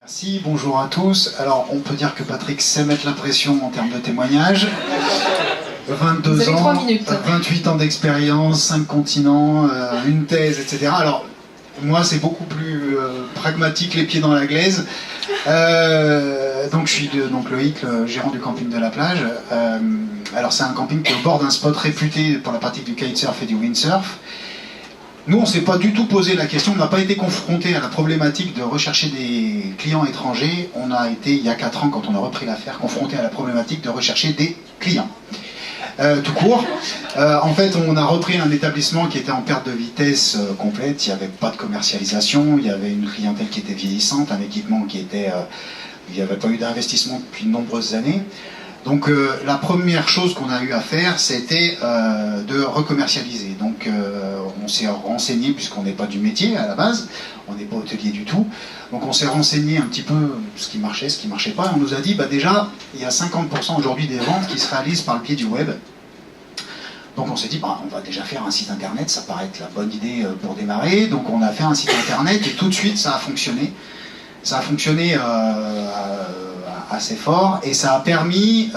Merci, bonjour à tous. Alors, on peut dire que Patrick sait mettre la pression en termes de témoignages. 22 ans, 28 ans d'expérience, 5 continents, une thèse, etc. Alors, moi, c'est beaucoup plus pragmatique, les pieds dans la glaise. Donc, je suis Loïc, le gérant du camping de la plage. Alors, c'est un camping qui est au bord d'un spot réputé pour la pratique du kitesurf et du windsurf. Nous, on ne s'est pas du tout posé la question, on n'a pas été confronté à la problématique de rechercher des clients étrangers. On a été, il y a 4 ans, quand on a repris l'affaire, confronté à la problématique de rechercher des clients. Tout court. En fait, on a repris un établissement qui était en perte de vitesse complète. Il n'y avait pas de commercialisation, il y avait une clientèle qui était vieillissante, un équipement qui était... il n'y avait pas eu d'investissement depuis de nombreuses années. Donc la première chose qu'on a eu à faire, c'était de recommercialiser. Donc on s'est renseigné, puisqu'on n'est pas du métier à la base, on n'est pas hôtelier du tout. Donc on s'est renseigné un petit peu ce qui marchait, ce qui ne marchait pas. Et on nous a dit, bah déjà, il y a 50% aujourd'hui des ventes qui se réalisent par le biais du web. Donc on s'est dit, bah, on va déjà faire un site internet, ça paraît être la bonne idée pour démarrer. Donc on a fait un site internet et tout de suite ça a fonctionné. Ça a fonctionné assez fort et ça a permis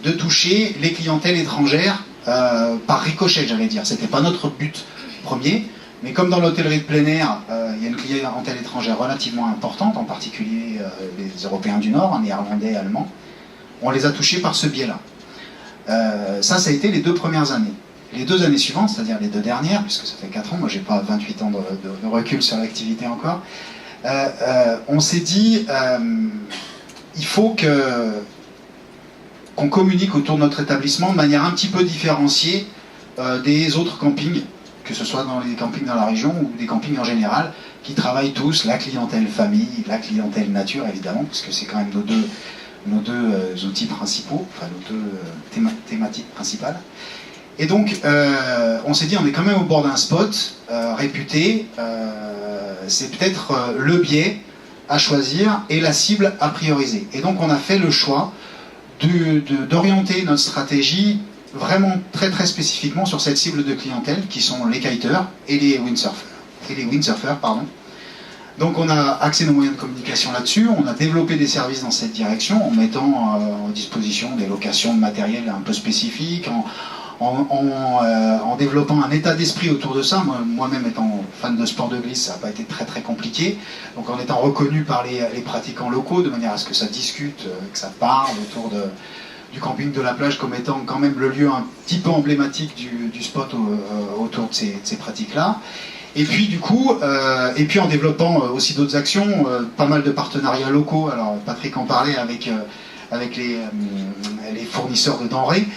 de toucher les clientèles étrangères par ricochet, j'allais dire. C'était pas notre but premier, mais comme dans l'hôtellerie de plein air, il y a une clientèle étrangère relativement importante, en particulier les Européens du Nord, néerlandais, allemands, on les a touchés par ce biais-là. Ça a été les 2 premières années. Les 2 années suivantes, c'est-à-dire les 2 dernières, puisque ça fait 4 ans, moi j'ai pas 28 ans de recul sur l'activité encore, on s'est dit il faut qu'on communique autour de notre établissement de manière un petit peu différenciée des autres campings, que ce soit dans les campings dans la région ou des campings en général, qui travaillent tous la clientèle famille, la clientèle nature évidemment, parce que c'est quand même nos deux outils principaux, enfin nos 2 thématiques principales. Et donc on s'est dit on est quand même au bord d'un spot réputé, c'est peut-être le biais à choisir et la cible à prioriser. Et donc on a fait le choix d'orienter notre stratégie vraiment très très spécifiquement sur cette cible de clientèle qui sont les kiteurs et les windsurfers. Donc on a axé nos moyens de communication là-dessus, on a développé des services dans cette direction en mettant en disposition des locations de matériel un peu spécifiques, en développant un état d'esprit autour de ça. Moi-même étant fan de sport de glisse, ça n'a pas été très très compliqué. Donc en étant reconnu par les pratiquants locaux, de manière à ce que ça discute, que ça parle autour du camping de la plage comme étant quand même le lieu un petit peu emblématique du spot autour de ces pratiques-là. Et puis du coup, en développant aussi d'autres actions, pas mal de partenariats locaux. Alors Patrick en parlait avec les fournisseurs de denrées.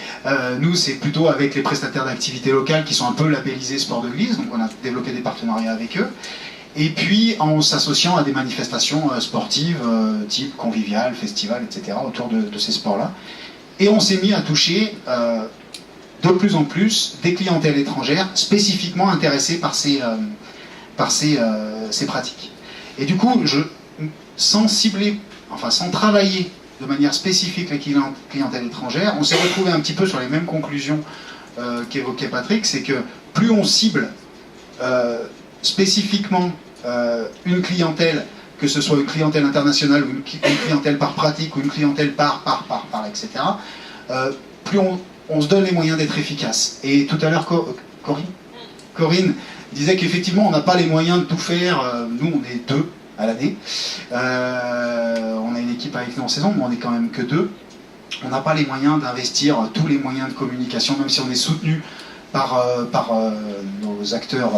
Nous, c'est plutôt avec les prestataires d'activités locales qui sont un peu labellisés sport de glisse, donc on a développé des partenariats avec eux. Et puis en s'associant à des manifestations sportives, type convivial, festival, etc., autour de ces sports-là. Et on s'est mis à toucher de plus en plus des clientèles étrangères spécifiquement intéressées par ces pratiques. Et du coup, sans cibler, enfin sans travailler de manière spécifique la clientèle étrangère, on s'est retrouvé un petit peu sur les mêmes conclusions qu'évoquait Patrick, c'est que plus on cible spécifiquement une clientèle, que ce soit une clientèle internationale ou une clientèle par pratique ou une clientèle par, etc., plus on se donne les moyens d'être efficace. Et tout à l'heure, Corinne disait qu'effectivement on n'a pas les moyens de tout faire. Nous on est 2 à l'année. On a une équipe avec nous en saison, mais on n'est quand même que 2. On n'a pas les moyens d'investir tous les moyens de communication, même si on est soutenu par nos acteurs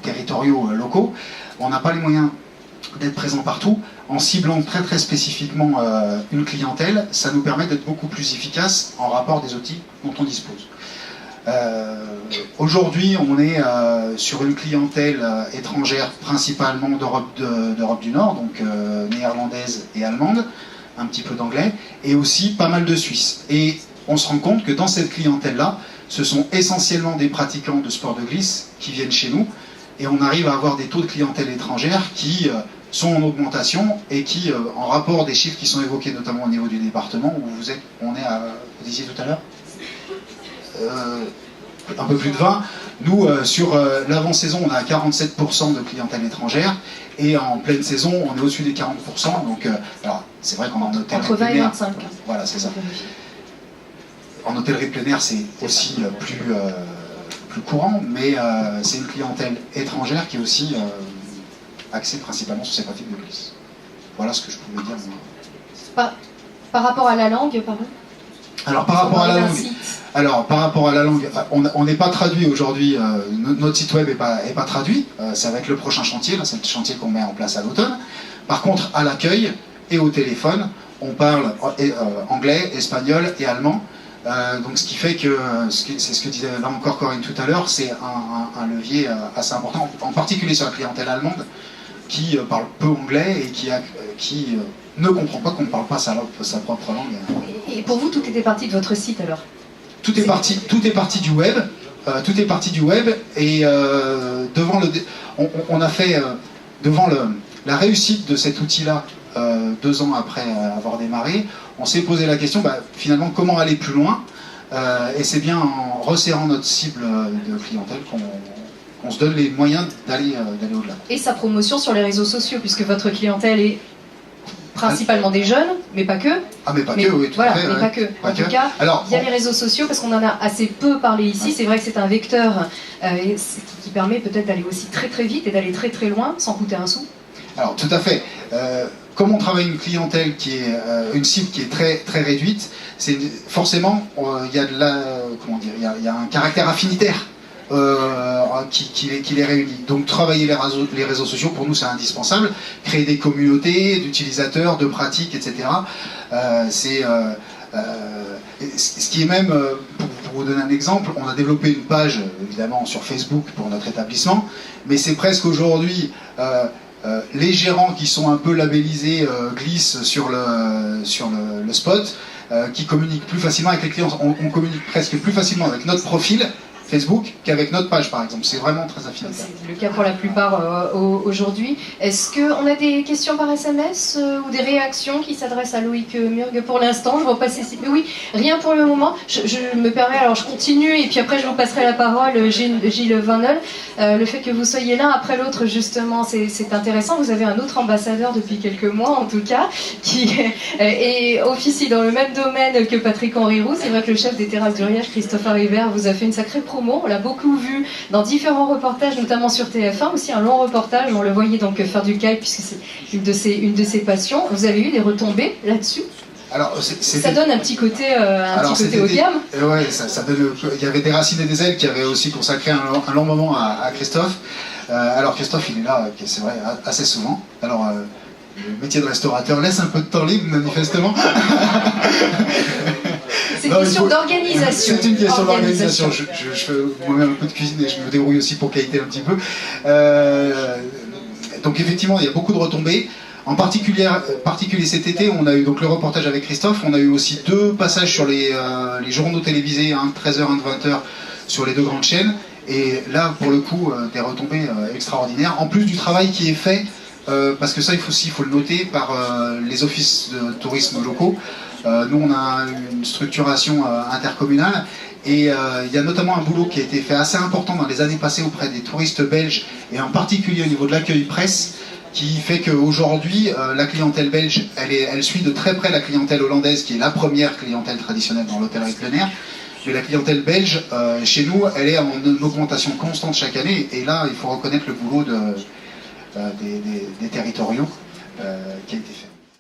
territoriaux locaux. On n'a pas les moyens d'être présent partout. En ciblant très très spécifiquement une clientèle, ça nous permet d'être beaucoup plus efficace en rapport des outils dont on dispose. Aujourd'hui, on est sur une clientèle étrangère principalement d'Europe du Nord, donc néerlandaise et allemande, un petit peu d'anglais, et aussi pas mal de Suisses. Et on se rend compte que dans cette clientèle-là, ce sont essentiellement des pratiquants de sport de glisse qui viennent chez nous, et on arrive à avoir des taux de clientèle étrangère qui sont en augmentation et qui, en rapport des chiffres qui sont évoqués notamment au niveau du département, où vous disiez tout à l'heure un peu plus de 20. Nous, sur l'avant-saison, on a 47% de clientèle étrangère, et en pleine saison, on est au-dessus des 40%. Donc, alors, c'est vrai qu'en hôtellerie entre 20 et 25. Voilà, c'est ça. En hôtellerie plein air, c'est aussi plus courant, mais c'est une clientèle étrangère qui est aussi axée principalement sur ces pratiques de glisse. Voilà ce que je pouvais dire. Par rapport à la langue, pardon. Alors par rapport à la langue, on n'est pas traduit aujourd'hui, notre site web n'est pas traduit, ça va être le prochain chantier, là c'est le chantier qu'on met en place à l'automne. Par contre, à l'accueil et au téléphone, on parle anglais, espagnol et allemand. Donc ce qui fait que, c'est ce que disait là encore Corinne tout à l'heure, c'est un levier assez important, en particulier sur la clientèle allemande, qui parle peu anglais et qui ne comprend pas qu'on ne parle pas sa propre langue. Et pour vous, tout était parti de votre site alors? Tout est parti du web. Tout est parti du web, et on a fait devant la réussite de cet outil-là, 2 ans après avoir démarré, on s'est posé la question, finalement, comment aller plus loin, et c'est bien en resserrant notre cible de clientèle qu'on se donne les moyens d'aller au-delà. Et sa promotion sur les réseaux sociaux, puisque votre clientèle est principalement des jeunes, mais pas que. Ah, mais pas que, oui, tout voilà, à fait. Mais pas que. En tout cas, il y a les réseaux sociaux, parce qu'on en a assez peu parlé ici. C'est vrai que c'est un vecteur qui permet peut-être d'aller aussi très très vite et d'aller très très loin sans coûter un sou. Alors, tout à fait. Comme on travaille une clientèle qui est une cible qui est très très réduite, forcément il y a il y a un caractère affinitaire qui les réunit. Donc travailler les réseaux sociaux, pour nous c'est indispensable. Créer des communautés d'utilisateurs, de pratiques, etc. Ce qui est même, pour vous donner un exemple, on a développé une page évidemment sur Facebook pour notre établissement, mais c'est presque aujourd'hui les gérants qui sont un peu labellisés glissent sur le spot, qui communiquent plus facilement avec les clients. On communique presque plus facilement avec notre profil Facebook qu'avec notre page, par exemple. C'est vraiment très affinitaire. C'est le cas pour la plupart aujourd'hui. Est-ce qu'on a des questions par SMS ou des réactions qui s'adressent à Loïc Murg pour l'instant? Je vois passer... Oui, rien pour le moment. Je me permets, alors je continue et puis après je vous passerai la parole, Gilles Vanol. Le fait que vous soyez l'un après l'autre, justement, c'est intéressant. Vous avez un autre ambassadeur depuis quelques mois, en tout cas, qui officie dans le même domaine que Patrick-Henri Roux. C'est vrai que le chef des terrasses du Riage, Christophe Haribert, vous a fait une sacrée promo. On l'a beaucoup vu dans différents reportages, notamment sur TF1, aussi un long reportage. On le voyait donc faire du kite, puisque c'est une de ses passions. Vous avez eu des retombées là-dessus? Alors, ça donne un petit côté haut de gamme. Ouais, il y avait des Racines et des ailes qui avaient aussi consacré un long moment à Christophe. Alors Christophe, il est là, c'est vrai, assez souvent. Alors, le métier de restaurateur laisse un peu de temps libre, manifestement. C'est une question d'organisation. C'est une question d'organisation. Je fais moi-même un peu de cuisine et je me débrouille aussi pour qualité un petit peu. Donc effectivement, il y a beaucoup de retombées. En particulier cet été, on a eu donc le reportage avec Christophe. On a eu aussi 2 passages sur les journaux télévisés, un de 13h, un de 20h, sur les 2 grandes chaînes. Et là, pour le coup, des retombées extraordinaires. En plus du travail qui est fait, parce que ça, il faut le noter, par les offices de tourisme locaux. Nous, on a une structuration intercommunale, et il y a notamment un boulot qui a été fait assez important dans les années passées auprès des touristes belges, et en particulier au niveau de l'accueil presse, qui fait qu'aujourd'hui, la clientèle belge, elle suit de très près la clientèle hollandaise, qui est la première clientèle traditionnelle dans l'hôtellerie plein air. Mais la clientèle belge, chez nous, elle est en augmentation constante chaque année, et là, il faut reconnaître le boulot des territoriaux qui a été fait.